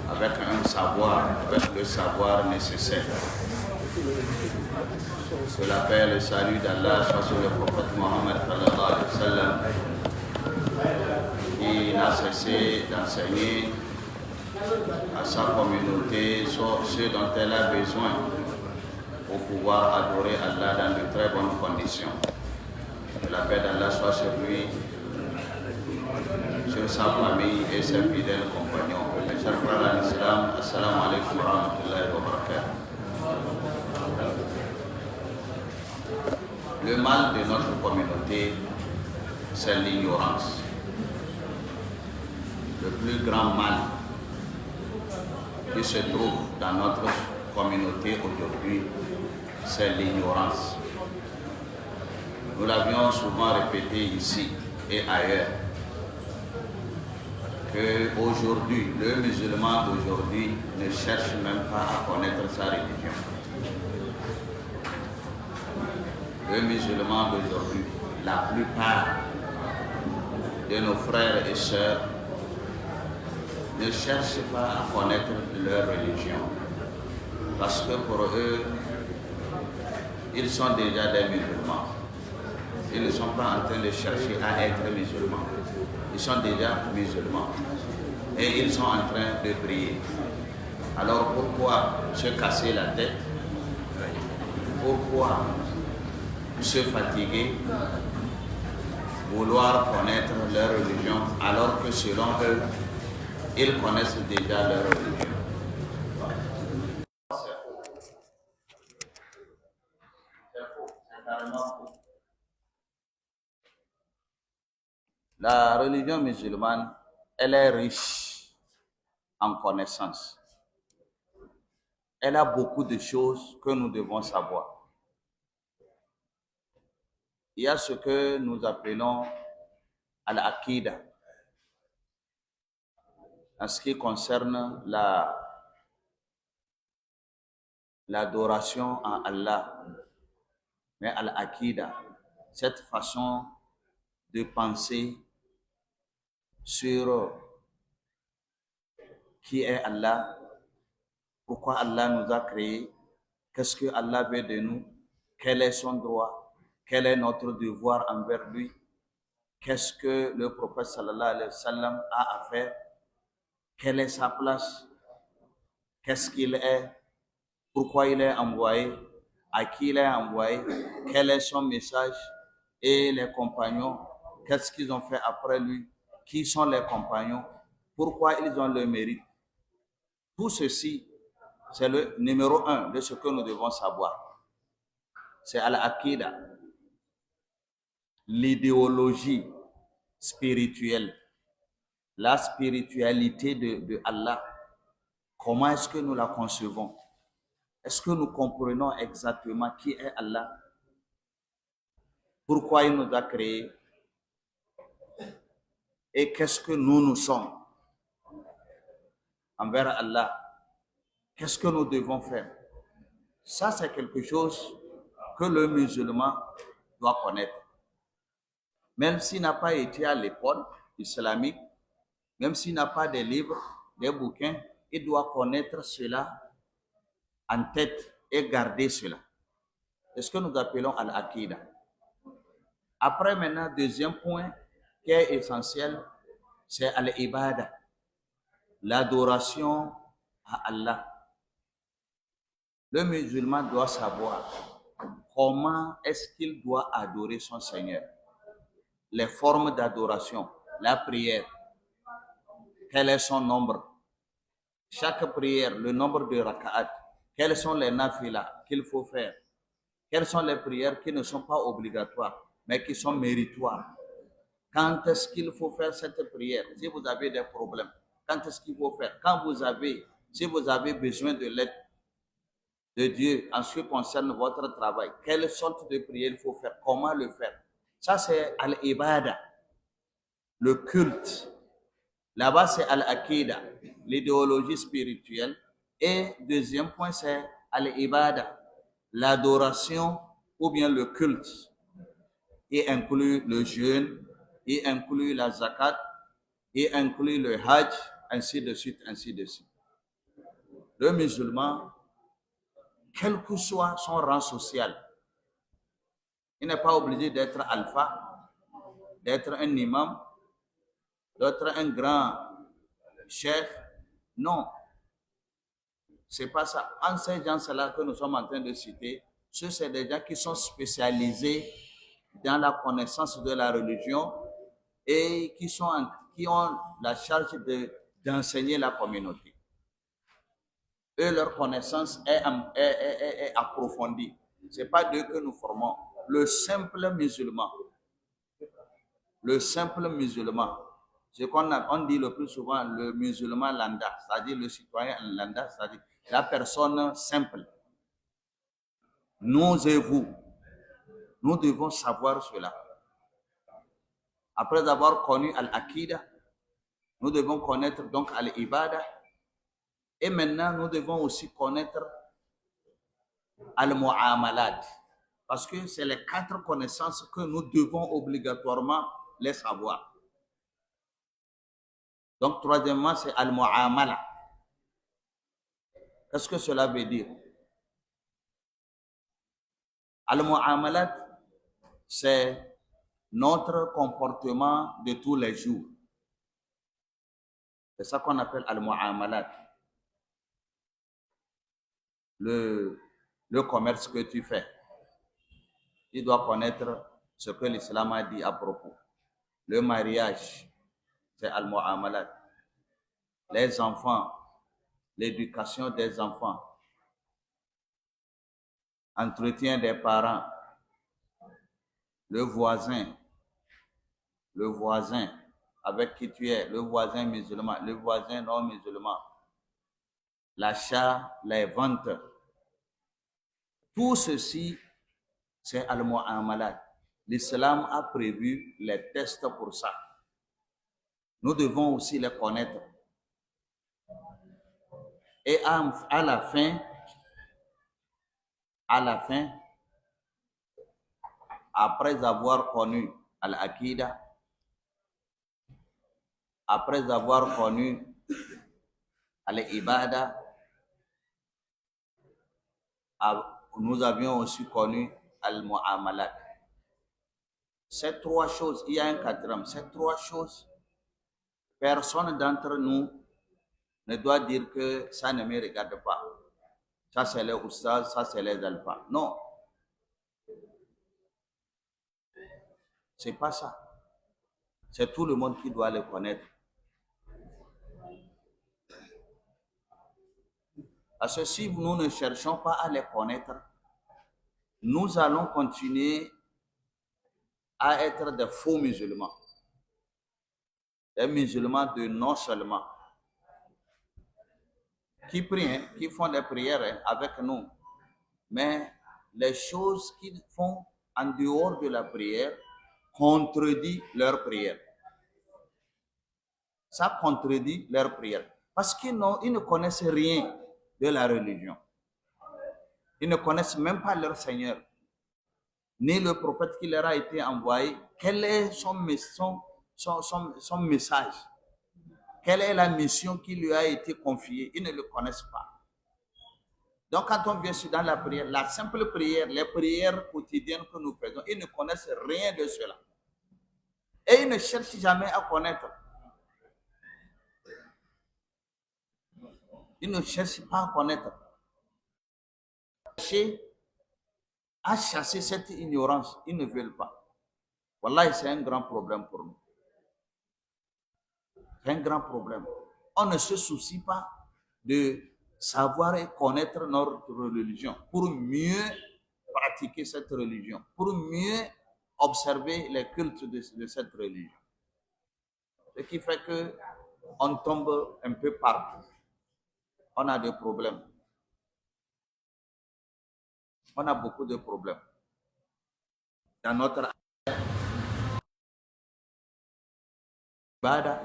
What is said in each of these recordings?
avec un savoir, avec le savoir nécessaire. Que la paix et le salut d'Allah soit sur le prophète Mohammed sallallahu alayhi wa sallam, qui n'a cessé d'enseigner à sa communauté ce dont elle a besoin pour pouvoir adorer Allah dans de très bonnes conditions. Que la paix d'Allah soit sur lui, sur sa famille et ses fidèles compagnons. Mes chers frères en islam, assalamu alaikum wa rahmatullahi wa barakatuh. Le mal de notre communauté, c'est l'ignorance. Le plus grand mal qui se trouve dans notre communauté aujourd'hui, c'est l'ignorance. Nous l'avions souvent répété ici et ailleurs, qu'aujourd'hui, le musulman d'aujourd'hui ne cherche même pas à connaître sa religion. Le musulman d'aujourd'hui, la plupart de nos frères et sœurs ne cherchent pas à connaître leur religion. Parce que pour eux, ils sont déjà des musulmans. Ils ne sont pas en train de chercher à être musulmans. Ils sont déjà musulmans. Et ils sont en train de prier. Alors pourquoi se casser la tête? Pourquoi se fatiguer, vouloir connaître leur religion, alors que selon eux, ils connaissent déjà leur religion? C'est faux, c'est carrément faux. La religion musulmane, elle est riche en connaissances. Elle a beaucoup de choses que nous devons savoir. Il y a ce que nous appelons al-Aqida, en ce qui concerne l'adoration à Allah. Mais al-Aqida, cette façon de penser sur qui est Allah, pourquoi Allah nous a créés, qu'est-ce que Allah veut de nous, quel est son droit, quel est notre devoir envers lui, qu'est-ce que le prophète sallallahu alayhi wa sallam a à faire, quelle est sa place, qu'est-ce qu'il est, pourquoi il est envoyé, à qui il est envoyé, quel est son message, et les compagnons, qu'est-ce qu'ils ont fait après lui, qui sont les compagnons, pourquoi ils ont le mérite. Tout ceci, c'est le numéro 1 de ce que nous devons savoir. C'est al-Aqida, l'idéologie spirituelle, la spiritualité de Allah. Comment est-ce que nous la concevons? Est-ce que nous comprenons exactement qui est Allah? Pourquoi il nous a créés? Et qu'est-ce que nous sommes envers Allah? Qu'est-ce que nous devons faire? Ça, c'est quelque chose que le musulman doit connaître. Même s'il n'a pas été à l'école islamique, même s'il n'a pas des livres, des bouquins, il doit connaître cela en tête et garder cela. C'est ce que nous appelons al-Aqida. Après maintenant, deuxième point qui est essentiel, c'est al-Ibada, l'adoration à Allah. Le musulman doit savoir comment est-ce qu'il doit adorer son Seigneur. Les formes d'adoration, la prière, quel est son nombre, chaque prière, le nombre de raka'at, quels sont les nafilas qu'il faut faire, quelles sont les prières qui ne sont pas obligatoires, mais qui sont méritoires. Quand est-ce qu'il faut faire cette prière? Si vous avez des problèmes, quand est-ce qu'il faut faire? Si vous avez besoin de l'aide de Dieu en ce qui concerne votre travail, quelle sorte de prière il faut faire? Comment le faire? Ça, c'est al-Ibada, le culte. Là-bas, c'est al-Aqida, l'idéologie spirituelle. Et deuxième point, c'est al-Ibada, l'adoration ou bien le culte. Il inclut le jeûne, il inclut la zakat, il inclut le hajj, ainsi de suite, ainsi de suite. Le musulman, quel que soit son rang social, il n'est pas obligé d'être alpha, d'être un imam, d'être un grand chef. Non, c'est pas ça. En ces gens-là que nous sommes en train de citer, ce sont des gens qui sont spécialisés dans la connaissance de la religion et qui ont la charge d'enseigner la communauté. Eux, leur connaissance est approfondie. Ce n'est pas d'eux que nous formons. Le simple musulman, ce qu'on dit le plus souvent, le musulman lambda, c'est-à-dire le citoyen lambda, c'est-à-dire la personne simple. Nous et vous, nous devons savoir cela. Après avoir connu Al-Aqida, nous devons connaître donc Al-Ibada. Et maintenant, nous devons aussi connaître Al-Mu'amalat. Parce que c'est les 4 connaissances que nous devons obligatoirement les savoir. Donc, troisièmement, c'est Al-Mu'amala. Qu'est-ce que cela veut dire? Al-Mu'amalat, c'est notre comportement de tous les jours. C'est ça qu'on appelle Al-Mu'amalat. Le commerce que tu fais. Tu dois connaître ce que l'islam a dit à propos. Le mariage, c'est Al-Mu'amalat. Les enfants, l'éducation des enfants, entretien des parents, le voisin avec qui tu es, le voisin musulman, le voisin non musulman, l'achat, les ventes. Tout ceci, c'est Al-Mu'amalat. L'islam a prévu les tests pour ça. Nous devons aussi les connaître. Et à la fin, après avoir connu Al-Aqida, après avoir connu Al-Ibada, nous avions aussi connu Al-Mu'amalat. Ces 3 choses, il y a un quatrième, ces 3 choses, personne d'entre nous ne doit dire que ça ne me regarde pas. Ça, c'est les oustaz, ça, c'est les alphas. Non. C'est pas ça. C'est tout le monde qui doit les connaître. Parce que si nous ne cherchons pas à les connaître, nous allons continuer à être des faux musulmans. Des musulmans de non seulement. Qui prient, qui font des prières avec nous. Mais les choses qu'ils font en dehors de la prière contredit leur prière. Ça contredit leur prière. Parce qu'ils ne connaissent rien de la religion. Ils ne connaissent même pas leur Seigneur, ni le prophète qui leur a été envoyé. Quel est son message? Quelle est la mission qui lui a été confiée? Ils ne le connaissent pas. Donc, quand on vient dans la prière, la simple prière, les prières quotidiennes que nous faisons, ils ne connaissent rien de cela. Et ils ne cherchent jamais à connaître. Ils ne cherchent pas à connaître. À chasser cette ignorance, ils ne veulent pas. Wallah, c'est un grand problème pour nous. C'est un grand problème. On ne se soucie pas de savoir et connaître notre religion pour mieux pratiquer cette religion, pour mieux observer les cultes de cette religion. Ce qui fait que on tombe un peu partout. On a des problèmes. On a beaucoup de problèmes. Dans notre ibada,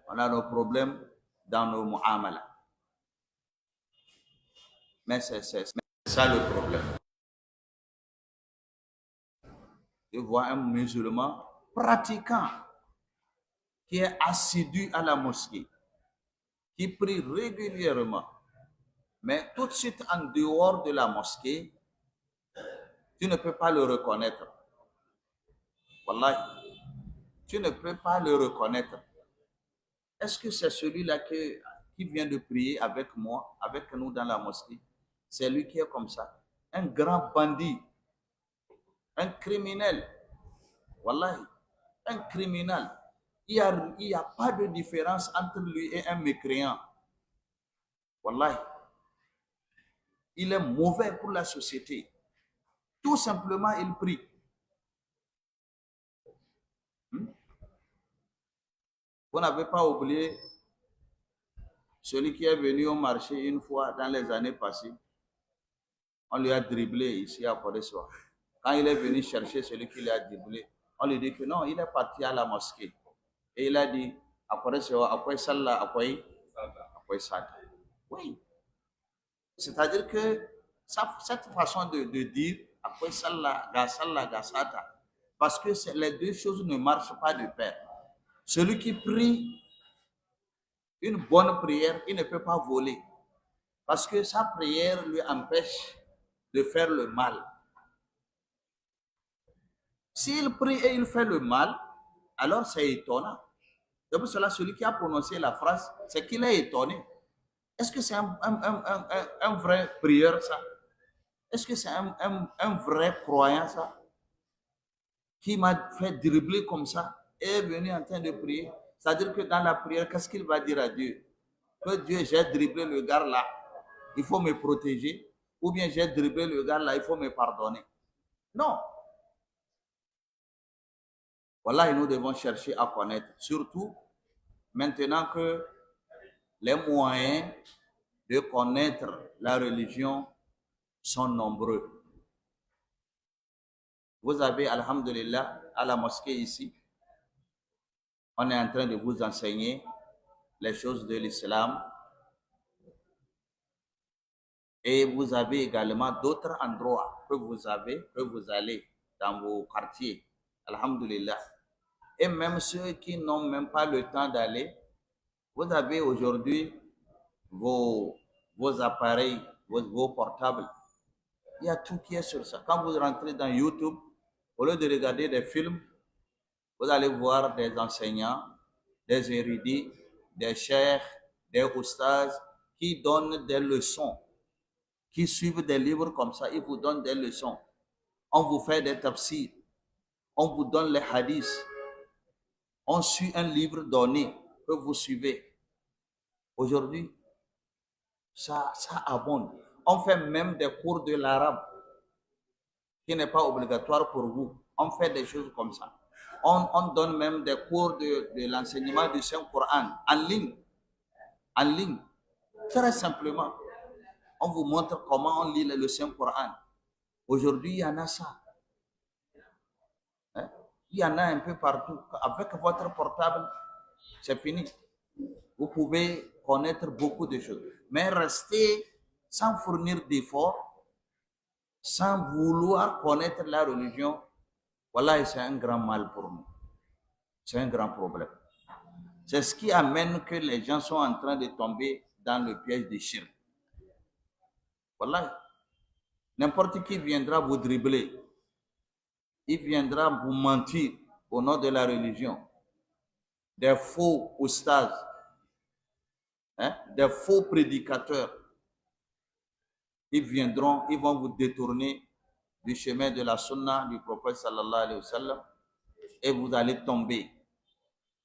on a nos problèmes dans nos mu'amala. Mais c'est ça le problème. Je vois un musulman pratiquant qui est assidu à la mosquée, qui prie régulièrement, mais tout de suite en dehors de la mosquée, tu ne peux pas le reconnaître. Wallahi, tu ne peux pas le reconnaître. Est-ce que c'est celui-là qui vient de prier avec moi, avec nous dans la mosquée? C'est lui qui est comme ça. Un grand bandit, un criminel. Wallahi, un criminel. Il n'y a pas de différence entre lui et un mécréant. Wallahi, il est mauvais pour la société. Tout simplement, il prie. Vous n'avez pas oublié celui qui est venu au marché une fois dans les années passées. On lui a dribblé ici à Kodeswa. Quand il est venu chercher celui qui l'a dribblé, on lui dit que non, il est parti à la mosquée. Et il a dit, à Kodeswa, après Salah, après Salah. Oui. C'est-à-dire que cette façon de dire, après Salah, Gassata, parce que les deux choses ne marchent pas de pair. Celui qui prie une bonne prière, il ne peut pas voler. Parce que sa prière lui empêche de faire le mal. S'il prie et il fait le mal, alors c'est étonnant. C'est pour cela, celui qui a prononcé la phrase, c'est qu'il est étonné. Est-ce que c'est un vrai prieur, ça? Est-ce que c'est un vrai croyant, ça? Qui m'a fait dribbler comme ça et est venu en train de prier. C'est-à-dire que dans la prière, qu'est-ce qu'il va dire à Dieu? Que Dieu, j'ai dribblé le gars là, il faut me protéger. Ou bien j'ai dribblé le gars là, il faut me pardonner. Non. Voilà, et nous devons chercher à connaître. Surtout, maintenant que les moyens de connaître la religion sont nombreux. Vous avez, alhamdulillah, à la mosquée ici, on est en train de vous enseigner les choses de l'islam. Et vous avez également d'autres endroits que vous allez dans vos quartiers. Alhamdulillah. Et même ceux qui n'ont même pas le temps d'aller, vous avez aujourd'hui vos appareils, vos portables. Il y a tout qui est sur ça. Quand vous rentrez dans YouTube, au lieu de regarder des films, vous allez voir des enseignants, des érudits, des cheikhs, des oustas qui donnent des leçons, qui suivent des livres comme ça, ils vous donnent des leçons. On vous fait des tafsirs, on vous donne les hadiths, on suit un livre donné que vous suivez. Aujourd'hui, ça abonde. On fait même des cours de l'arabe qui n'est pas obligatoire pour vous. On fait des choses comme ça. On donne même des cours de l'enseignement du Saint-Coran en ligne. En ligne. Très simplement. On vous montre comment on lit le Saint-Coran. Aujourd'hui, il y en a ça. Hein? Il y en a un peu partout. Avec votre portable, c'est fini. Vous pouvez connaître beaucoup de choses. Mais rester sans fournir d'efforts, sans vouloir connaître la religion, voilà, c'est un grand mal pour nous. C'est un grand problème. C'est ce qui amène que les gens sont en train de tomber dans le piège des shirk. Voilà. N'importe qui viendra vous dribbler. Il viendra vous mentir au nom de la religion. Des faux oustas, des faux prédicateurs. Ils viendront, ils vont vous détourner du chemin de la sunna du prophète sallallahu alayhi wa sallam et vous allez tomber.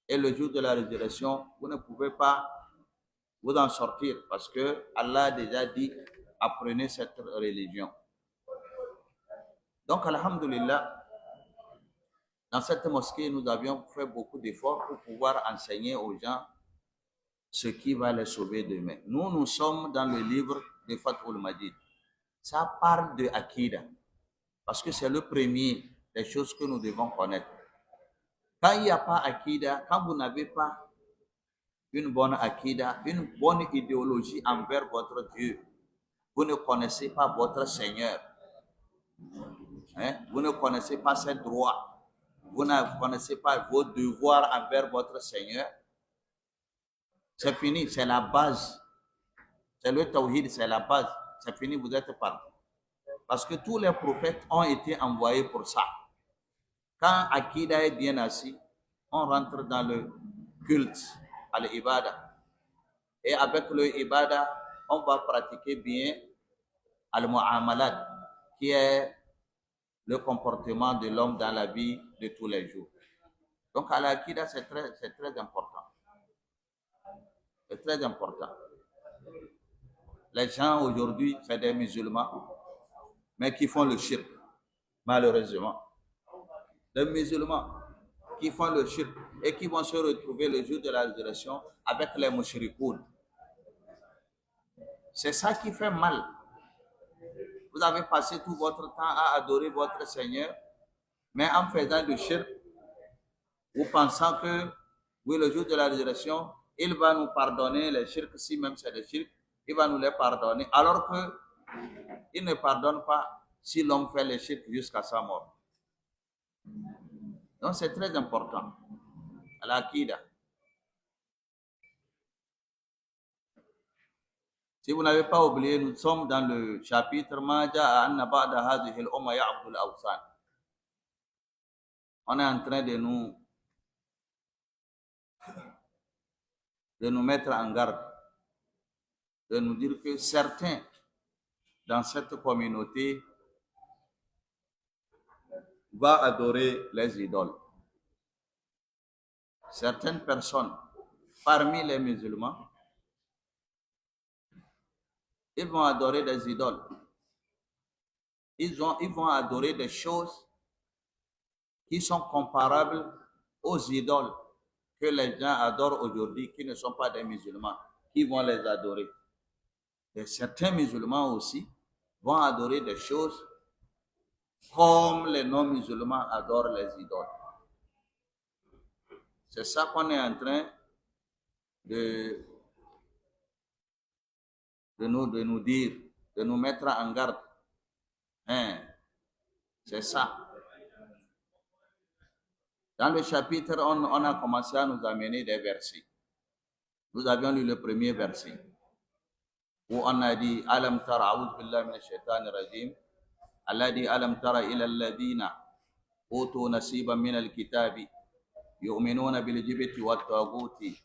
Et le jour de la résurrection, vous ne pouvez pas vous en sortir parce que Allah a déjà dit, apprenez cette religion. Donc, alhamdulillah, dans cette mosquée, nous avions fait beaucoup d'efforts pour pouvoir enseigner aux gens ce qui va les sauver demain. Nous sommes dans le livre de Fathul Majid. Ça parle de Akida, parce que c'est le premier des choses que nous devons connaître. Quand il n'y a pas Akida, quand vous n'avez pas une bonne Akida, une bonne idéologie envers votre Dieu, vous ne connaissez pas votre Seigneur. Vous ne connaissez pas ses droits. Vous ne connaissez pas vos devoirs envers votre Seigneur. C'est fini, c'est la base. C'est le tawhid, c'est la base. C'est fini, vous êtes parti. Parce que tous les prophètes ont été envoyés pour ça. Quand Akida est bien assis, on rentre dans le culte, à l'ibada. Et avec le ibada, on va pratiquer bien al-mu'amalat, qui est le comportement de l'homme dans la vie de tous les jours. Donc, à l'Akida, c'est très important. C'est très important. Les gens aujourd'hui, c'est des musulmans, mais qui font le shirk, malheureusement. Des musulmans qui font le shirk et qui vont se retrouver le jour de la résurrection avec les mushrikoun. C'est ça qui fait mal. Vous avez passé tout votre temps à adorer votre Seigneur, mais en faisant du shirk, ou pensant que, oui, le jour de la résurrection, il va nous pardonner les shirks, si même c'est des shirks, il va nous les pardonner, alors que il ne pardonne pas si l'homme fait les shirks jusqu'à sa mort. Donc c'est très important. L'Aqida. Si vous n'avez pas oublié, nous sommes dans le chapitre Maja anna ba'da hadhihi al-umma ya'budu al-awsan. On est en train de nous mettre en garde, de nous dire que certains dans cette communauté vont adorer les idoles. Certaines personnes parmi les musulmans, ils vont adorer des idoles. Ils vont adorer des choses qui sont comparables aux idoles que les gens adorent aujourd'hui, qui ne sont pas des musulmans, qui vont les adorer. Et certains musulmans aussi vont adorer des choses comme les non-musulmans adorent les idoles. C'est ça qu'on est en train de nous dire, de nous mettre en garde. C'est ça. Dans le chapitre, on a commencé à nous amener des versets. Nous avions lu le premier verset, où on a dit Alam tara, a'udhu billahi minash shaitani rajim, Allah dit Alam tara ila alladhina utu nasiban min al-kitabi yu'minuna bil jibti wat taguti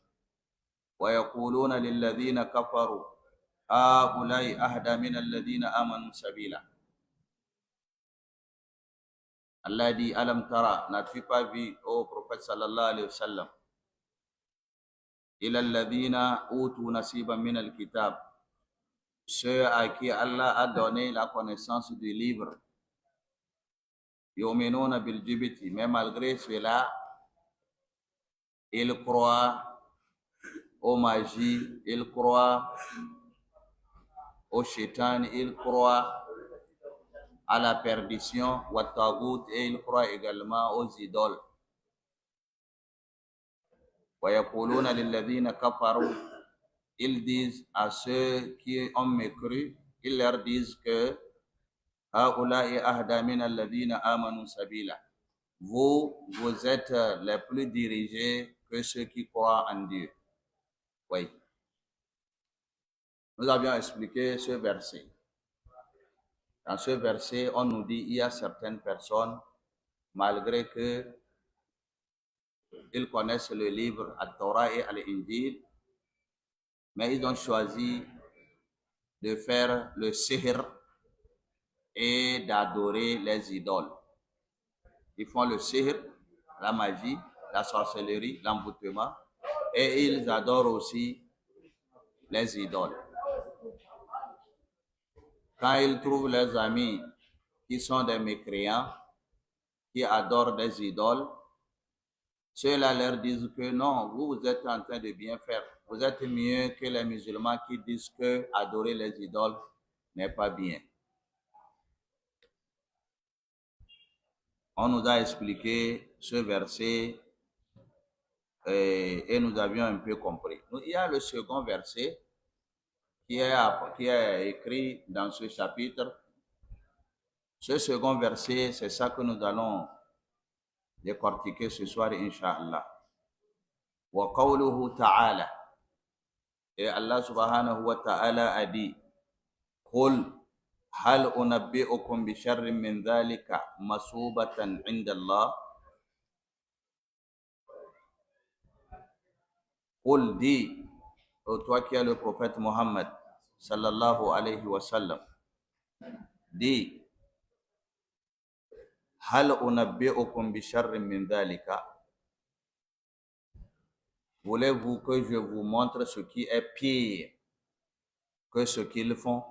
wa yaquluna lil ladhina kafaru haulai ahda min alladhina amanu sabila. Allah dit Alam tara, n'as-tu pas vu, ô prophète sallallahu alayhi wa sallam, ila alladhina utu nasiban min al-kitab, ceux à qui Allah a donné la connaissance du livre, yu'minuna bil jibti, mais malgré cela, ils croient aux magies, ils croient au shaitan, ils croient à la perdition, wa tagout, et ils croient également aux idoles. Wa yaquluna lil ladhina kafaru, ils disent à ceux qui ont mécru, ils leur disent que haula'i ahda min alladhina amanu sabila. Vous êtes les plus dirigés que ceux qui croient en Dieu. Oui. Nous avions expliqué ce verset. Dans ce verset, on nous dit qu'il y a certaines personnes, malgré que ils connaissent le livre Al-Torah et Al-Injil, mais ils ont choisi de faire le sihr et d'adorer les idoles. Ils font le sihr, la magie, la sorcellerie, l'envoûtement, et ils adorent aussi les idoles. Quand ils trouvent leurs amis qui sont des mécréants, qui adorent des idoles, ceux-là leur disent que non, vous êtes en train de bien faire. Vous êtes mieux que les musulmans qui disent que adorer les idoles n'est pas bien. On nous a expliqué ce verset et nous avions un peu compris. Il y a le second verset qui est écrit dans ce chapitre. Ce second verset, c'est ça que nous allons décortiquer ce soir, Inch'Allah. Wa qawluhu ta'ala. Et Allah subhanahu wa ta'ala a dit, قل هل أنبئكم بشر من ذلك مصوبة عند الله. قل dit, toi qui es le prophète Mohammed sallallahu alayhi wa sallam, dit, هل أنبئكم بشر من ذلك. Voulez-vous que je vous montre ce qui est pire que ce qu'ils font?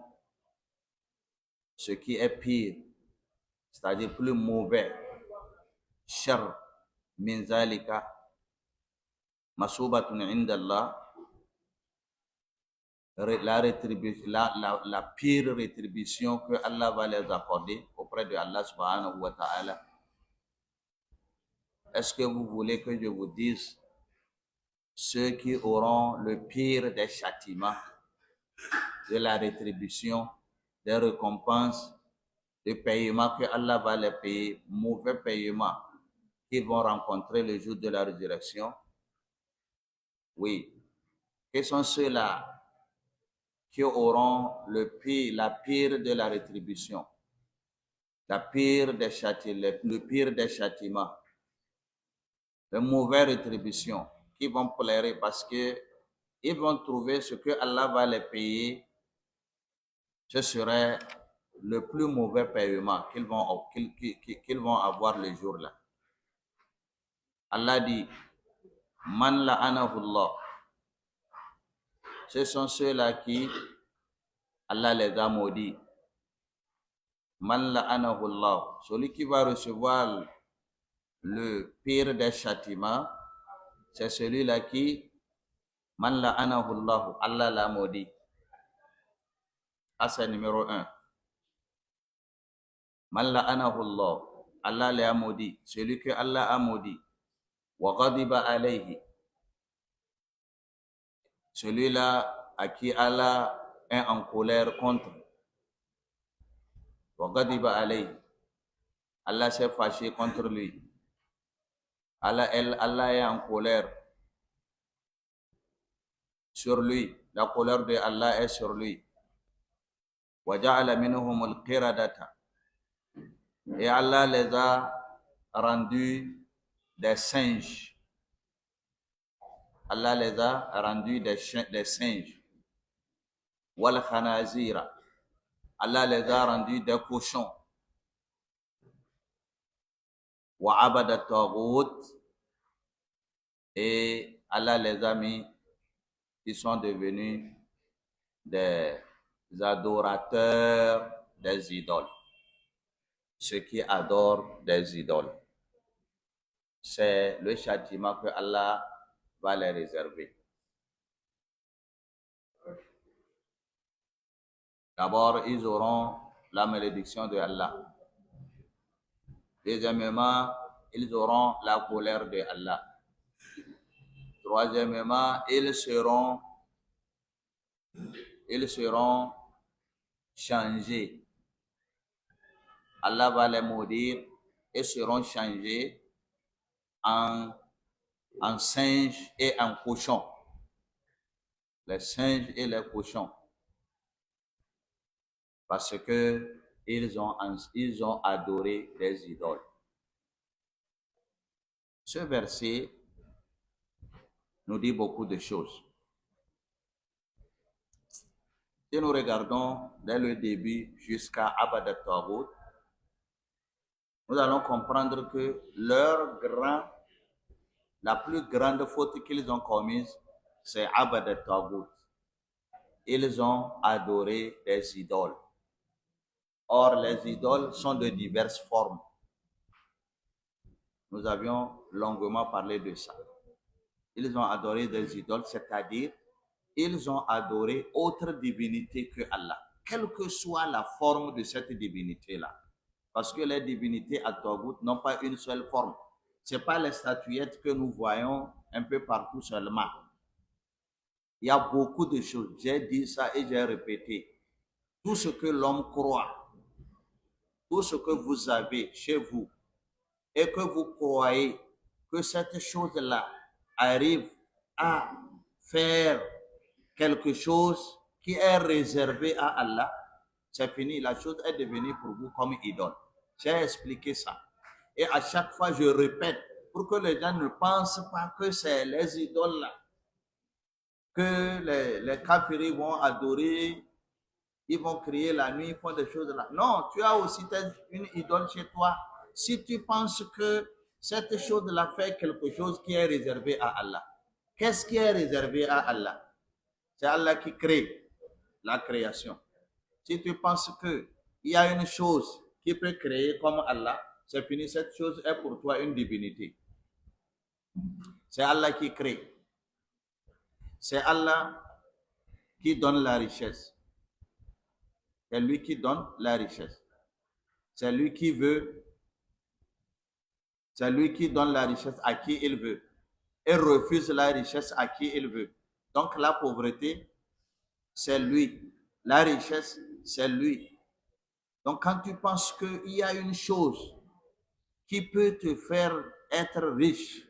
Ce qui est pire, c'est-à-dire plus mauvais. Shar min zalika masubatun indallah. La pire rétribution que Allah va les accorder auprès de Allah subhanahu wa ta'ala. Est-ce que vous voulez que je vous dise ceux qui auront le pire des châtiments, de la rétribution, des récompenses, des paiements que Allah va les payer, mauvais paiements qu'ils vont rencontrer le jour de la résurrection? Oui. Quels sont ceux-là qui auront la pire de la rétribution, le pire des châtiments, les mauvaises rétributions, qui vont pleurer parce que ils vont trouver ce que Allah va les payer, ce serait le plus mauvais paiement qu'ils vont avoir le jour-là. Allah dit, Man la'anahullah. Ce sont ceux-là qui Allah les a maudits. Man la'anahullah. Celui qui va recevoir le pire des châtiments, c'est celui-là qui Man la'anahullah. Allah l'a maudit. C'est numéro 1. Man la'anahullah. Allah l'a maudit. Celui que Allah a maudit. Wa ghadiba alayhi. Celui-là à qui Allah est en colère contre. Wa ghadiba alayhi. Allah s'est fâché contre lui. Allah est en colère sur lui. La colère de Allah est sur lui. Wa ja'ala minhum al-qiradata. Et Allah les a rendus des singes. Allah les a rendus des singes. Wal khanazira. Allah les a rendus des cochons. Wa abada taghut. Et Allah les a mis, ils sont devenus des adorateurs des idoles. Ceux qui adorent des idoles. C'est le châtiment que Allah va les réserver. D'abord, ils auront la malédiction de Allah. Deuxièmement, ils auront la colère de Allah. Troisièmement, ils seront changés. Allah va les maudire et seront changés en singes et en cochons. Les singes et les cochons. Parce que ils ont adoré des idoles. Ce verset nous dit beaucoup de choses. Si nous regardons dès le début jusqu'à Abad al-Taghut, nous allons comprendre que la plus grande faute qu'ils ont commise, c'est Abad al-Taghut. Ils ont adoré des idoles. Or, les idoles sont de diverses formes. Nous avions longuement parlé de ça. Ils ont adoré des idoles, c'est-à-dire, ils ont adoré autre divinité que Allah, quelle que soit la forme de cette divinité-là. Parce que les divinités à Taghut n'ont pas une seule forme. Ce n'est pas les statuettes que nous voyons un peu partout seulement. Il y a beaucoup de choses. J'ai dit ça et j'ai répété. Tout ce que l'homme croit, tout ce que vous avez chez vous et que vous croyez que cette chose-là arrive à faire quelque chose qui est réservé à Allah, c'est fini, la chose est devenue pour vous comme idole. J'ai expliqué ça. Et à chaque fois, je répète, pour que les gens ne pensent pas que c'est les idoles là, que les kafiris vont adorer, ils vont crier la nuit, ils font des choses là. Non, tu as aussi une idole chez toi. Si tu penses que cette chose-là fait quelque chose qui est réservé à Allah. Qu'est-ce qui est réservé à Allah? C'est Allah qui crée la création. Si tu penses qu'il y a une chose qui peut créer comme Allah, c'est fini, cette chose est pour toi une divinité. C'est Allah qui crée. C'est Allah qui donne la richesse. C'est lui qui donne la richesse. C'est lui qui veut. C'est lui qui donne la richesse à qui il veut et refuse la richesse à qui il veut. Donc la pauvreté, c'est lui. La richesse, c'est lui. Donc quand tu penses qu'il y a une chose qui peut te faire être riche,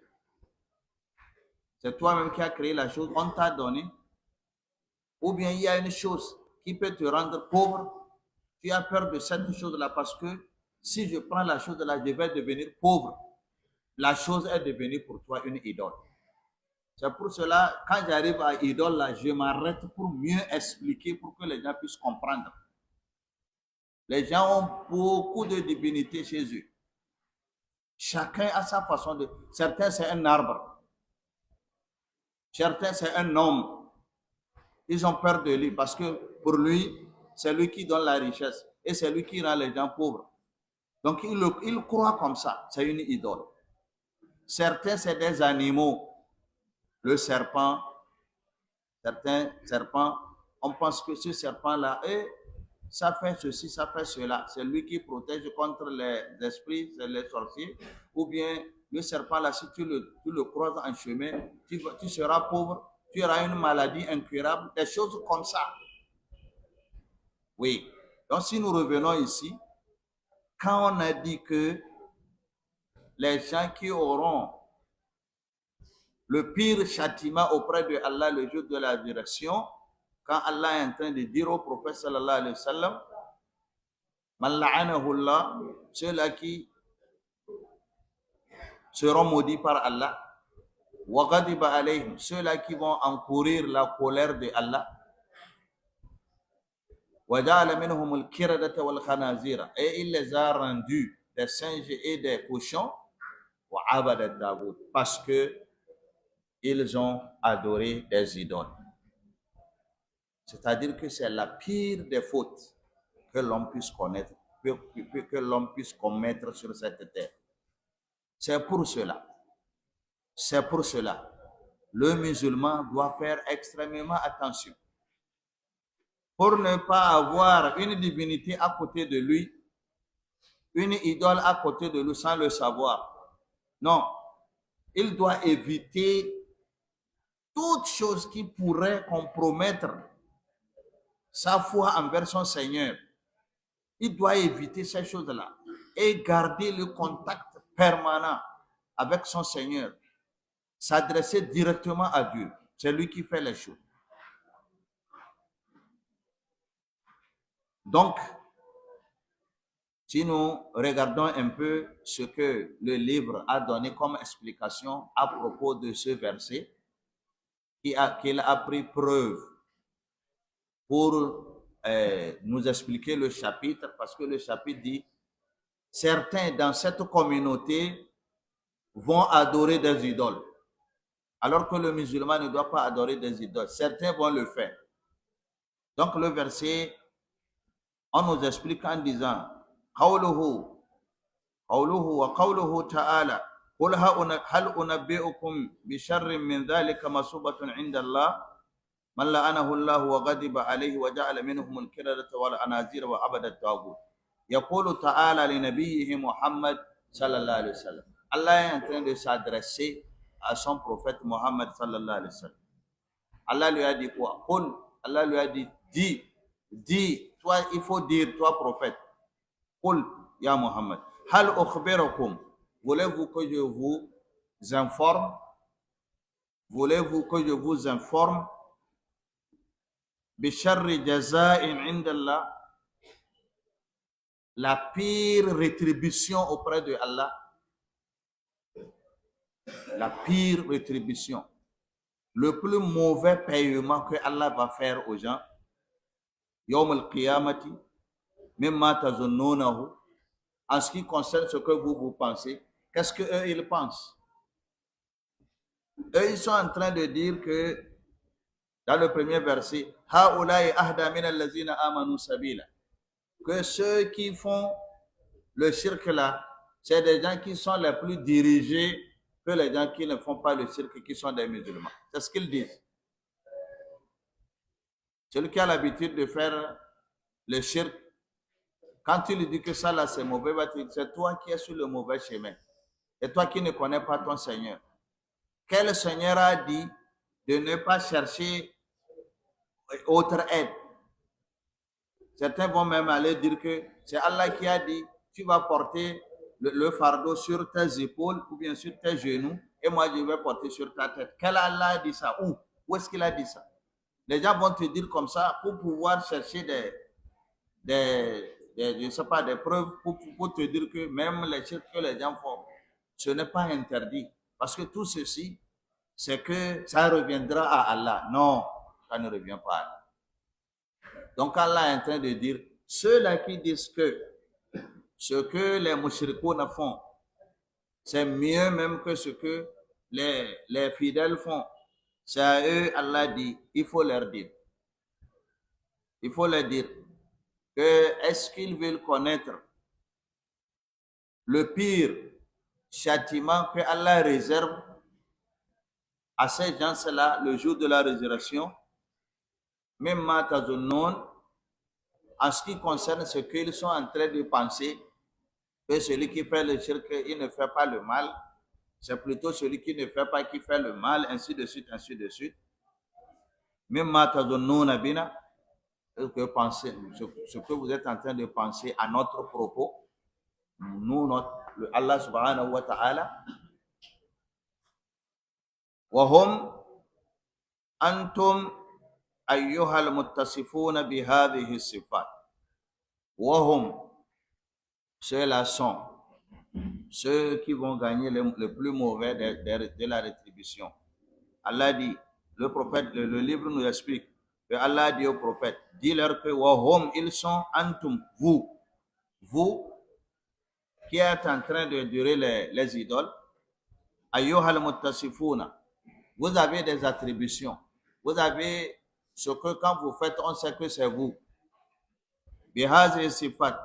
c'est toi-même qui as créé la chose, on t'a donné, ou bien il y a une chose qui peut te rendre pauvre, tu as peur de cette chose-là parce que si je prends la chose-là, je vais devenir pauvre. La chose est devenue pour toi une idole. C'est pour cela, quand j'arrive à idole, là, je m'arrête pour mieux expliquer, pour que les gens puissent comprendre. Les gens ont beaucoup de divinités chez eux. Chacun a sa façon de... Certains, c'est un arbre. Certains, c'est un homme. Ils ont peur de lui parce que pour lui, c'est lui qui donne la richesse et c'est lui qui rend les gens pauvres. Donc, ils croient comme ça. C'est une idole. Certains, c'est des animaux. Le serpent, certains serpents, on pense que ce serpent-là, ça fait ceci, ça fait cela. C'est lui qui protège contre les esprits, c'est les sorciers. Ou bien le serpent-là, si tu le croises en chemin, tu seras pauvre, tu auras une maladie incurable, des choses comme ça. Oui. Donc si nous revenons ici, quand on a dit que les gens qui auront le pire châtiment auprès de Allah le jour de la résurrection, quand Allah est en train de dire au prophète sallallahu alayhi wa sallam, man la'anahu Allah, ceux-là qui seront maudits par Allah, wa ghadiba alayhim, ceux-là qui vont encourir la colère de Allah, wa ja'ala minhum al-kiradata wal khanazira, et il les a rendus des singes et des cochons, wa abada Daoud, parce que ils ont adoré des idoles. C'est-à-dire que c'est la pire des fautes que l'homme puisse connaître, que l'homme puisse commettre sur cette terre. C'est pour cela, le musulman doit faire extrêmement attention pour ne pas avoir une divinité à côté de lui, une idole à côté de lui sans le savoir. Non, il doit éviter toute chose qui pourrait compromettre sa foi envers son Seigneur. Il doit éviter ces choses-là et garder le contact permanent avec son Seigneur. S'adresser directement à Dieu. C'est lui qui fait les choses. Donc, si nous regardons un peu ce que le livre a donné comme explication à propos de ce verset, qu'il a pris preuve pour nous expliquer le chapitre, parce que le chapitre dit, certains dans cette communauté vont adorer des idoles, alors que le musulman ne doit pas adorer des idoles. Certains vont le faire. Donc le verset, on nous explique en disant, قوله وقوله تعالى قل هل أنبئكم بشر من ذلك مصوبة عند الله من لعنه الله وغضب عليه وجعل منهم الكردة والخنازير وعبد الطاغوت. يقول تعالى لنبيه محمد صلى الله عليه وسلم. Allah est en train de s'adresser à son prophète Mohammed sallallahu alayhi wa sallam. Allah lui a dit quoi? Allah lui a dit, dis, toi, il faut dire, toi prophète, Qul ya Muhammad, hal ukhbirakum, voulez-vous que je vous informe? Voulez-vous que je vous informe Bisharri jaza'in indallah, la pire rétribution auprès de Allah, la pire rétribution, le plus mauvais paiement que Allah va faire aux gens, yawm al-qiyamati, mimma tazunnunahu, en ce qui concerne ce que vous pensez. Qu'est-ce qu'eux, ils pensent? Eux, ils sont en train de dire que, dans le premier verset, Ha'ulai ahda min allazina amanu sabila, que ceux qui font le shirk là, c'est des gens qui sont les plus dirigés que les gens qui ne font pas le shirk, qui sont des musulmans. C'est ce qu'ils disent. Celui qui a l'habitude de faire le shirk, quand tu lui dis que ça là c'est mauvais, c'est toi qui es sur le mauvais chemin. Et toi qui ne connais pas ton Seigneur. Quel Seigneur a dit de ne pas chercher autre aide? Certains vont même aller dire que c'est Allah qui a dit, tu vas porter le fardeau sur tes épaules ou bien sur tes genoux et moi je vais porter sur ta tête. Quel Allah a dit ça? Où est-ce qu'il a dit ça? Les gens vont te dire comme ça pour pouvoir chercher je ne sais pas, des preuves pour te dire que même les choses que les gens font, ce n'est pas interdit. Parce que tout ceci, c'est que ça reviendra à Allah. Non, ça ne revient pas à Allah. Donc Allah est en train de dire, ceux-là qui disent que ce que les mushrikouna font, c'est mieux même que ce que les fidèles font, c'est à eux, Allah dit, il faut leur dire. Il faut leur dire que est-ce qu'ils veulent connaître le pire châtiment que Allah réserve à ces gens-là le jour de la résurrection, même Matazunnun, en ce qui concerne ce qu'ils sont en train de penser, que celui qui fait le shirk, il ne fait pas le mal, c'est plutôt celui qui ne fait pas qui fait le mal, ainsi de suite, ainsi de suite. Même Matazunnun Abina, ce que vous êtes en train de penser à notre propos, nous, Allah subhanahu wa ta'ala, وهم أنتم أيها المتصفون بهذه الصفات وهم, ceux-là sont ceux qui vont gagner le plus mauvais de la rétribution. Allah dit, le prophète, le livre nous explique que Allah dit au prophète, dis-leur que wahum, ils sont antum, vous qui êtes en train de durer les idoles, ayyuhal muttasifuna, vous avez des attributions. Vous avez ce que quand vous faites, on sait que c'est vous. Bihazi sifat.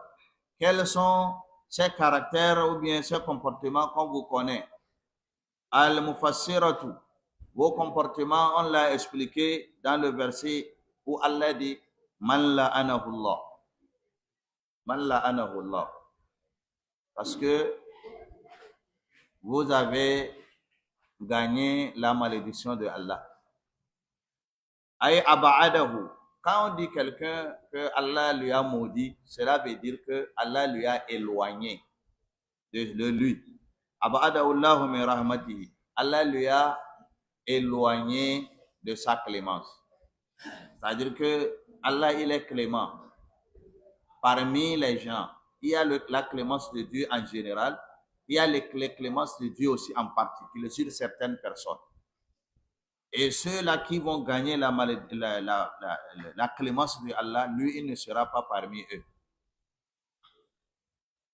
Quels sont ces caractères ou bien ces comportements qu'on vous connaît? Al-mufassiratu. Vos comportements, on l'a expliqué dans le verset où Allah dit Man la'anahullah. Man la'anahullah. Parce que vous avez gagné la malédiction de Allah. Aïe aba'adahu. Quand on dit quelqu'un que Allah lui a maudit, cela veut dire que Allah lui a éloigné de lui. Aba'adahu Allahu min rahmatihi. Allah lui a éloigné de sa clémence. C'est-à-dire que Allah, il est clément. Parmi les gens, il y a la clémence de Dieu en général, il y a les clémences de Dieu aussi en particulier sur certaines personnes. Et ceux-là qui vont gagner la clémence de Allah, lui, il ne sera pas parmi eux.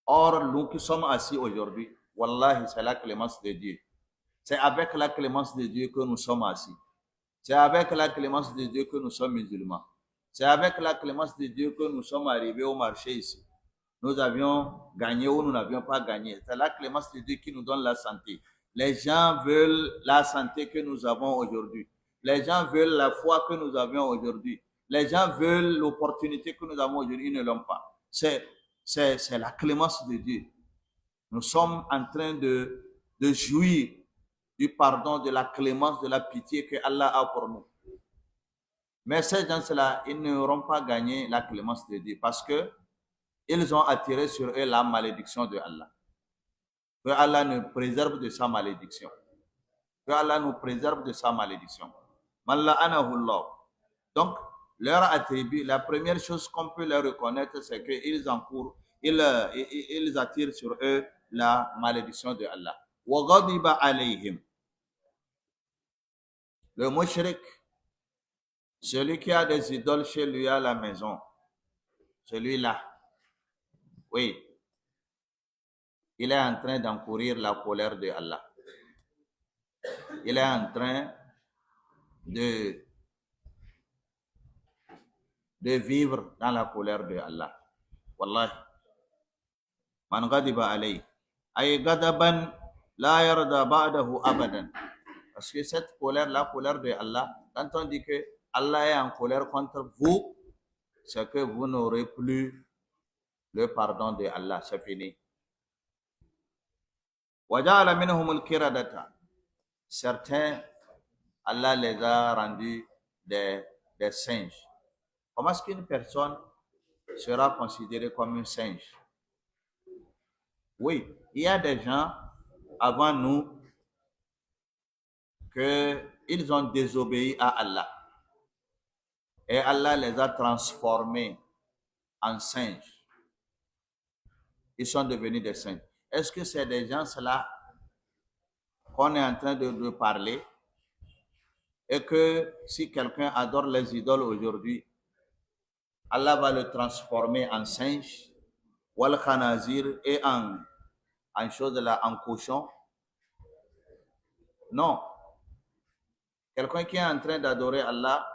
Or, nous qui sommes assis aujourd'hui, Wallahi, c'est la clémence de Dieu. C'est avec la clémence de Dieu que nous sommes assis. C'est avec la clémence de Dieu que nous sommes musulmans. C'est avec la clémence de Dieu que nous sommes arrivés au marché ici. Nous avions gagné ou nous n'avions pas gagné. C'est la clémence de Dieu qui nous donne la santé. Les gens veulent la santé que nous avons aujourd'hui. Les gens veulent la foi que nous avions aujourd'hui. Les gens veulent l'opportunité que nous avons aujourd'hui. Ils ne l'ont pas. C'est la clémence de Dieu. Nous sommes en train de jouir du pardon, de la clémence, de la pitié que Allah a pour nous. Mais ces gens-là, ils n'auront pas gagné la clémence de Dieu parce que ils ont attiré sur eux la malédiction de Allah. Que Allah nous préserve de sa malédiction. Que Allah nous préserve de sa malédiction. Donc, leur attribut, la première chose qu'on peut leur reconnaître, c'est qu'ils encourent, ils attirent sur eux la malédiction de Allah. وَغَضِبَ عَلَيْهِمْ. Le mushrik, celui qui a des idoles chez lui à la maison, celui-là, oui, il est en train d'encourir la colère de Allah. Il est en train de vivre dans la colère de Allah. Wallahi. Man ghadiba alayhi. Ay ghadaban la yarda ba'dahu abadan. Parce que cette colère, la colère de Allah, quand on dit que Allah est en colère contre vous, c'est que vous n'aurez plus le pardon de Allah. C'est fini. Waja'ala minhum al-kiradata. Certains, Allah les a rendus des singes. Comment est-ce qu'une personne sera considérée comme un singe? Oui, il y a des gens avant nous qu'ils ont désobéi à Allah. Et Allah les a transformés en singes. Ils sont devenus des singes. Est-ce que c'est des gens-là qu'on est en train de parler? Et que si quelqu'un adore les idoles aujourd'hui, Allah va le transformer en singe, wal khanazir, et en chose là, en cochon? Non. Quelqu'un qui est en train d'adorer Allah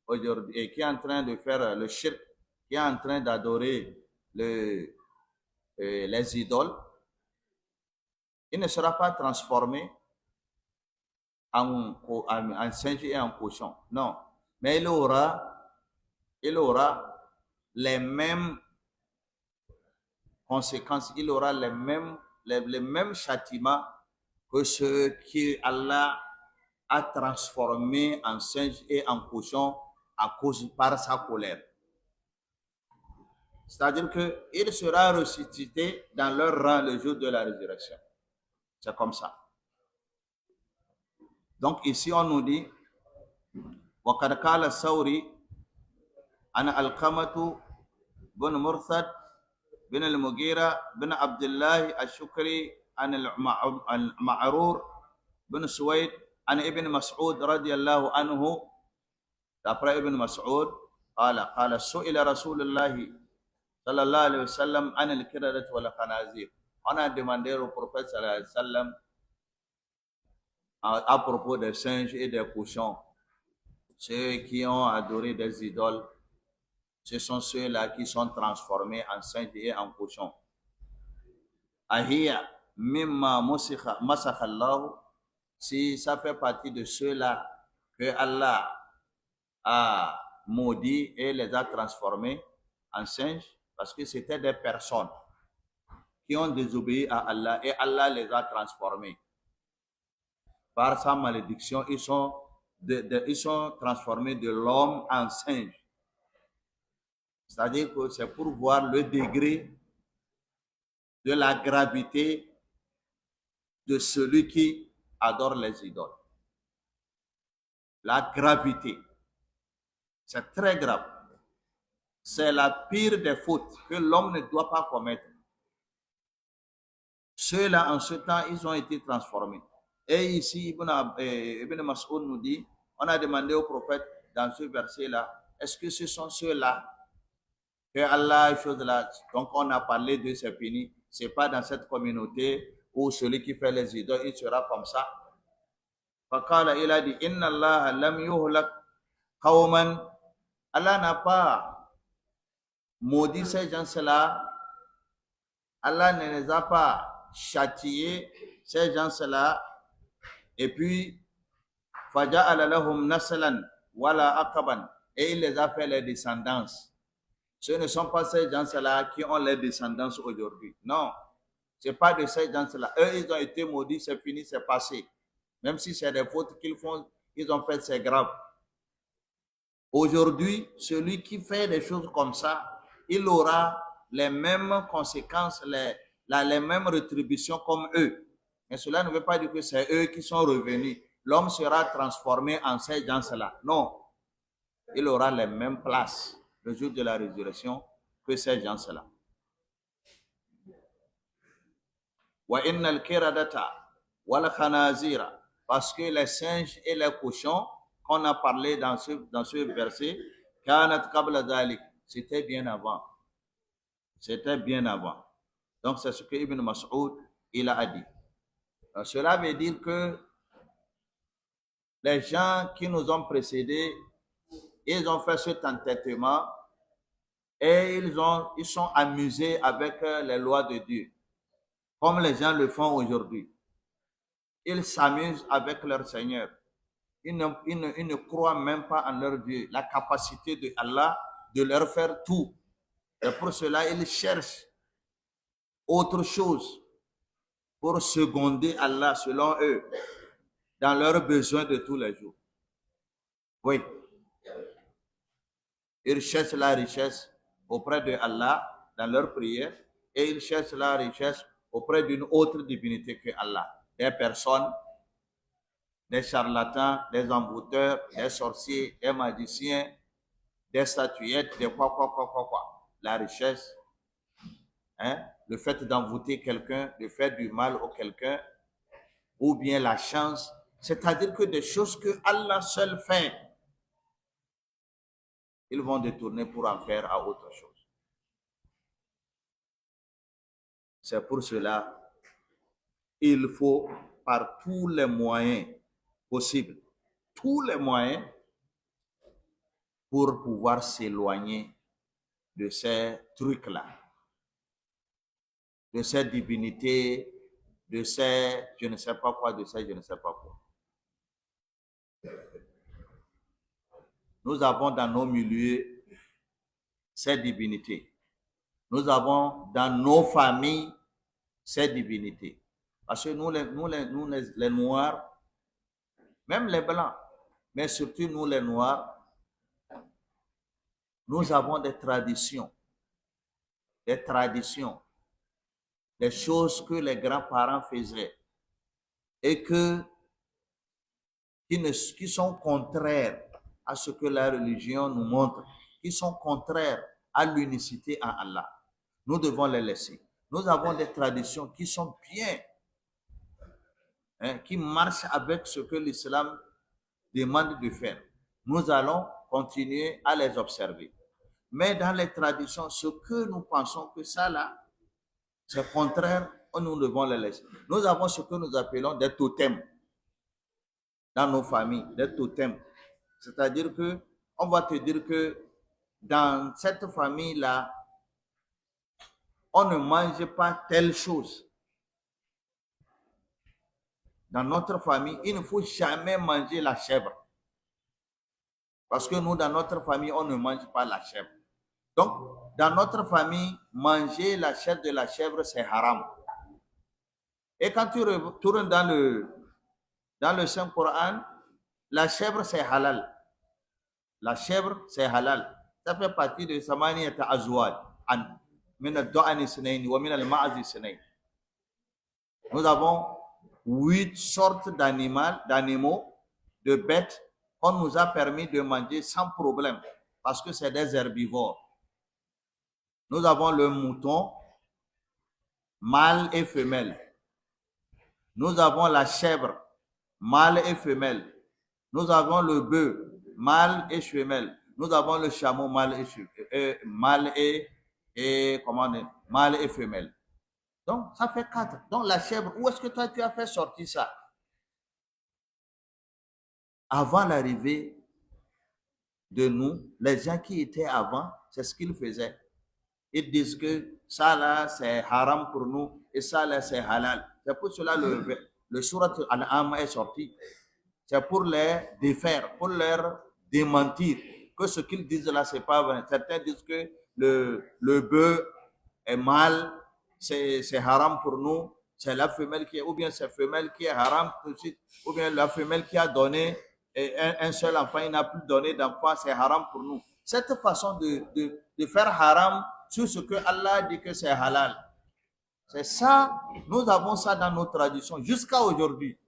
aujourd'hui et qui est en train de faire le shirk, qui est en train d'adorer les idoles, il ne sera pas transformé en singe et en cochon. Non. Mais il aura les mêmes conséquences, il aura les mêmes châtiments que ceux qui Allah a transformé en singe et en cochon par sa colère. C'est-à-dire qu'il sera ressuscité dans leur rang le jour de la résurrection. C'est comme ça. Donc ici on nous dit وَقَدْ قَالَ الثَّوْرِي أَنَا الْقَمَةُ بن مرثد بن المغيرة بن عبد الله الشكري عن المعرور بن سويد عن ابن مسعود رضي الله عنه. D'après Ibn Mas'ud, قال سئل رسول الله صلى الله عليه وسلم عن الكردة والخنازير. On a demandé au prophète sallallahu alayhi wa sallam à propos des singes et des cochons. Ceux qui ont adoré des idoles, ce sont ceux-là qui sont transformés en singes et en cochons. Ahiya mimma masakhallahu. Si ça fait partie de ceux-là que Allah a maudit et les a transformés en singes, parce que c'était des personnes qui ont désobéi à Allah et Allah les a transformés. Par sa malédiction, ils sont transformés de l'homme en singe. C'est-à-dire que c'est pour voir le degré de la gravité de celui qui adore les idoles. La gravité, c'est très grave. C'est la pire des fautes que l'homme ne doit pas commettre. Ceux-là, en ce temps, ils ont été transformés. Et ici, Ibn Mas'ud nous dit, on a demandé au prophète dans ce verset-là, est-ce que ce sont ceux-là que Allah, chose-là, donc on a parlé de ces fini, c'est pas dans cette communauté où celui qui fait les idoles, il sera comme ça. Faqala, il a dit, Inna Allah lam yuhlak qawman. Allah n'a pas maudit ces gens-là. Allah ne les a pas châtiés, ces gens-là. Et puis, faja'ala lahum naslan wala aqaban. Et il les a fait les descendances. Ce ne sont pas ces gens-là qui ont les descendances aujourd'hui. Non, ce n'est pas de ces gens-là. Eux, ils ont été maudits, c'est fini, c'est passé. Même si c'est des fautes qu'ils font, ils ont fait, c'est grave. Aujourd'hui, celui qui fait des choses comme ça, il aura les mêmes conséquences, les mêmes rétributions comme eux. Mais cela ne veut pas dire que c'est eux qui sont revenus. L'homme sera transformé en ces gens-là. Non. il aura les mêmes places le jour de la résurrection que ces gens-là. Parce que les singes et les cochons qu'on a parlé dans ce verset, c'était bien avant. C'était bien avant. Donc c'est ce que Ibn Mas'ud il a dit. Donc, cela veut dire que les gens qui nous ont précédés, ils ont fait cet entêtement et ils sont amusés avec les lois de Dieu, comme les gens le font aujourd'hui. Ils s'amusent avec leur Seigneur. Ils ne croient même pas en leur Dieu, la capacité de Allah de leur faire tout. Et pour cela, ils cherchent autre chose pour seconder Allah selon eux dans leurs besoins de tous les jours. Oui. Ils cherchent la richesse auprès de Allah dans leur prière et ils cherchent la richesse auprès d'une autre divinité que Allah. Des personnes, des charlatans, des envoûteurs, des sorciers, des magiciens, des statuettes, des quoi. La richesse, hein, le fait d'envoûter quelqu'un, de faire du mal au quelqu'un, ou bien la chance, c'est-à-dire que des choses que Allah seul fait, ils vont détourner pour en faire à autre chose. C'est pour cela il faut par tous les moyens possibles, tous les moyens pour pouvoir s'éloigner de ces trucs-là, de ces divinités, de ces je ne sais pas quoi, de ces je ne sais pas quoi. Nous avons dans nos milieux ces divinités. Nous avons dans nos familles ces divinités. Parce que nous les Noirs, même les Blancs, mais surtout nous les Noirs, nous avons des traditions, des choses que les grands-parents faisaient et qui sont contraires à ce que la religion nous montre, qui sont contraires à l'unicité en Allah. Nous devons les laisser. Nous avons des traditions qui sont bien, hein, qui marchent avec ce que l'islam demande de faire. Nous allons continuer à les observer. Mais dans les traditions, ce que nous pensons que ça là, c'est contraire, nous devons les laisser. Nous avons ce que nous appelons des totems dans nos familles, des totems. C'est-à-dire que on va te dire que dans cette famille-là, on ne mange pas telle chose. Dans notre famille, il ne faut jamais manger la chèvre. Parce que nous, dans notre famille, on ne mange pas la chèvre. Donc, dans notre famille, manger la chair de la chèvre, c'est haram. Et quand tu retournes dans le Saint-Coran, la chèvre, c'est halal. La chèvre, c'est halal. Ça fait partie de Samaniyata Azwaj. Nous avons 8 sortes d'animaux, de bêtes qu'on nous a permis de manger sans problème parce que c'est des herbivores. Nous avons le mouton, mâle et femelle. Nous avons la chèvre, mâle et femelle. Nous avons le bœuf, mâle et femelle. Nous avons le chameau, mâle et femelle. Donc, ça fait 4. Donc, la chèvre, où est-ce que toi, tu as fait sortir ça? Avant l'arrivée de nous, les gens qui étaient avant, c'est ce qu'ils faisaient. Ils disent que ça là, c'est haram pour nous et ça là, c'est halal. C'est pour cela le surat Al-Am est sorti. C'est pour les défaire, pour leur démentir que ce qu'ils disent là, c'est pas vrai. Certains disent que le bœuf est mâle, c'est haram pour nous. C'est la femelle qui est, ou bien c'est la femelle qui est haram tout de suite, ou bien la femelle qui a donné un seul enfant, il n'a plus donné d'enfant, c'est haram pour nous. Cette façon de faire haram sur ce que Allah dit que c'est halal. C'est ça, nous avons ça dans nos traditions jusqu'à aujourd'hui.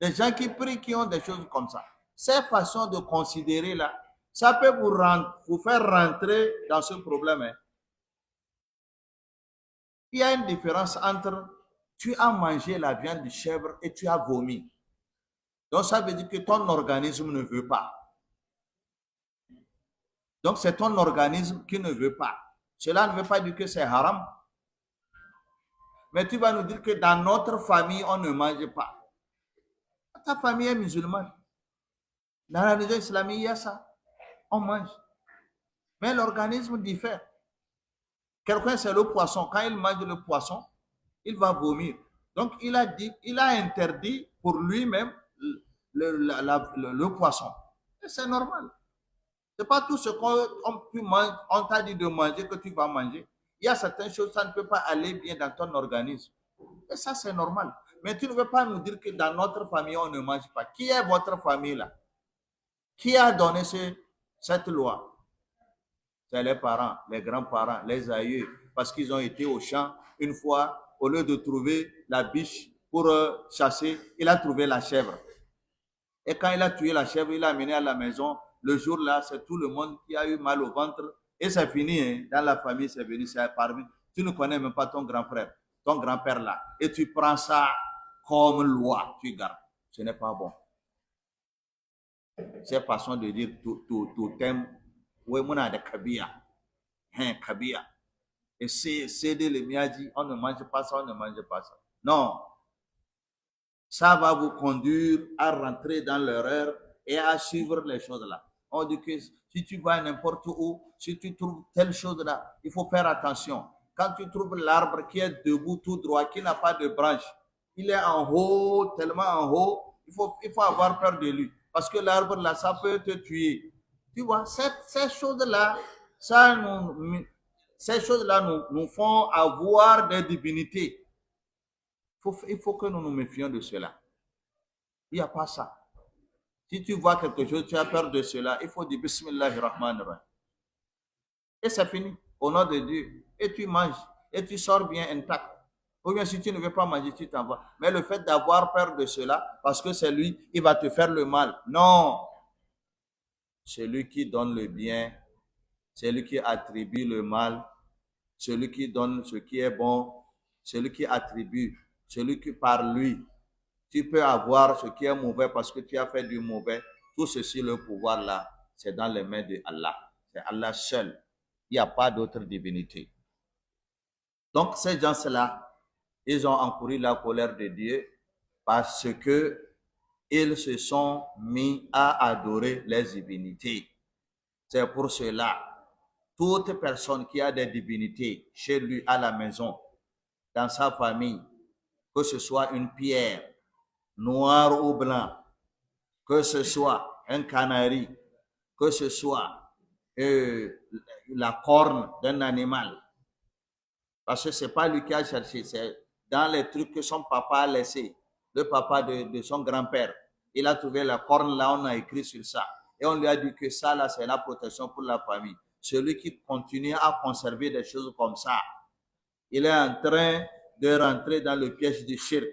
Les gens qui prient, qui ont des choses comme ça. Ces façons de considérer là, Ça peut vous faire rentrer dans ce problème. Hein. Il y a une différence entre tu as mangé la viande de chèvre et tu as vomi. Donc, ça veut dire que ton organisme ne veut pas. Donc, c'est ton organisme qui ne veut pas. Cela ne veut pas dire que c'est haram. Mais tu vas nous dire que dans notre famille, on ne mange pas. Ta famille est musulmane. Dans la religion islamique, il y a ça. On mange. Mais l'organisme diffère. Quelqu'un, c'est le poisson. Quand il mange le poisson, il va vomir. Donc, il a interdit pour lui-même le poisson. Et c'est normal. Ce n'est pas tout ce qu'on t'a dit de manger que tu vas manger. Il y a certaines choses, ça ne peut pas aller bien dans ton organisme. Et ça, c'est normal. Mais tu ne veux pas nous dire que dans notre famille, on ne mange pas. Qui est votre famille là? Qui a donné cette loi? C'est les parents, les grands-parents, les aïeux, parce qu'ils ont été au champ une fois, au lieu de trouver la biche pour chasser, il a trouvé la chèvre. Et quand il a tué la chèvre, il l'a amené à la maison. Le jour-là, c'est tout le monde qui a eu mal au ventre. Et c'est fini, hein. Dans la famille, c'est venu, c'est parmi. Tu ne connais même pas ton grand frère, ton grand-père là. Et tu prends ça comme loi, tu gardes. Ce n'est pas bon. Cette façon de dire tout thème, oui, on a des kabia. Hein, kabia. Et c'est de l'emiadi, on ne mange pas ça, on ne mange pas ça. Non. Ça va vous conduire à rentrer dans l'erreur et à suivre les choses là. On dit que si tu vas n'importe où, si tu trouves telle chose là, il faut faire attention. Quand tu trouves l'arbre qui est debout tout droit, qui n'a pas de branche, il est en haut, tellement en haut, il faut avoir peur de lui. Parce que l'arbre là, ça peut te tuer. Tu vois, ces choses-là, ces choses-là nous font avoir des divinités. Il faut que nous nous méfions de cela. Il n'y a pas ça. Si tu vois quelque chose, tu as peur de cela, il faut dire Bismillahirrahmanirrahim. Et c'est fini, au nom de Dieu. Et tu manges, et tu sors bien intact. Ou bien si tu ne veux pas manger, tu t'en vas. Mais le fait d'avoir peur de cela, parce que c'est lui, il va te faire le mal. Non. Celui qui donne le bien, celui qui attribue le mal, celui qui donne ce qui est bon, celui qui attribue, celui qui par lui, tu peux avoir ce qui est mauvais parce que tu as fait du mauvais. Tout ceci, le pouvoir là, c'est dans les mains de Allah. C'est Allah seul. Il n'y a pas d'autre divinité. Donc, ces gens-là, ils ont encouru la colère de Dieu parce que ils se sont mis à adorer les divinités. C'est pour cela, toute personne qui a des divinités chez lui à la maison, dans sa famille, que ce soit une pierre, noir ou blanc, que ce soit un canari, que ce soit la corne d'un animal. Parce que ce n'est pas lui qui a cherché, c'est dans les trucs que son papa a laissé, le papa de son grand-père. Il a trouvé la corne là, on a écrit sur ça. Et on lui a dit que ça là, c'est la protection pour la famille. Celui qui continue à conserver des choses comme ça, il est en train de rentrer dans le piège du shirk.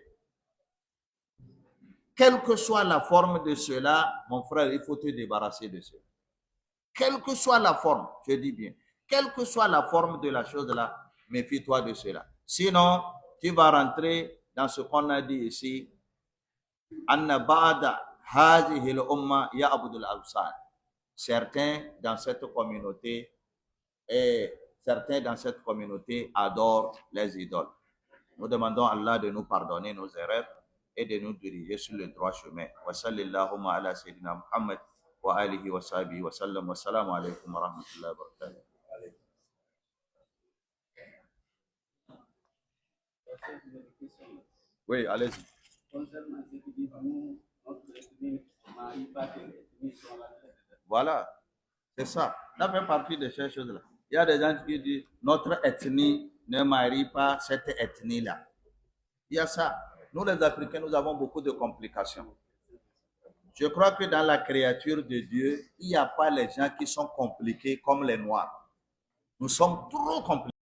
Quelle que soit la forme de cela, mon frère, il faut te débarrasser de cela. Quelle que soit la forme, je dis bien, quelle que soit la forme de la chose là, méfie-toi de cela. Sinon, tu vas rentrer dans ce qu'on a dit ici. Anna ba'da hadhihi al-umma ya'budu al-awsan. Certains dans cette communauté adorent les idoles. Nous demandons à Allah de nous pardonner nos erreurs et de nous diriger sur le droit chemin. Wa sallallahu ala sayyidina Muhammad wa alihi wa sahbihi wa sallam. Wa salamu alaykum wa rahmatullahi wa barakatuh. Oui, allez-y. Voilà, c'est ça. Ça fait partie de ces choses-là. Il y a des gens qui disent notre ethnie ne marie pas cette ethnie-là. Il y a ça. Nous, les Africains, nous avons beaucoup de complications. Je crois que dans la créature de Dieu, il n'y a pas les gens qui sont compliqués comme les Noirs. Nous sommes trop compliqués.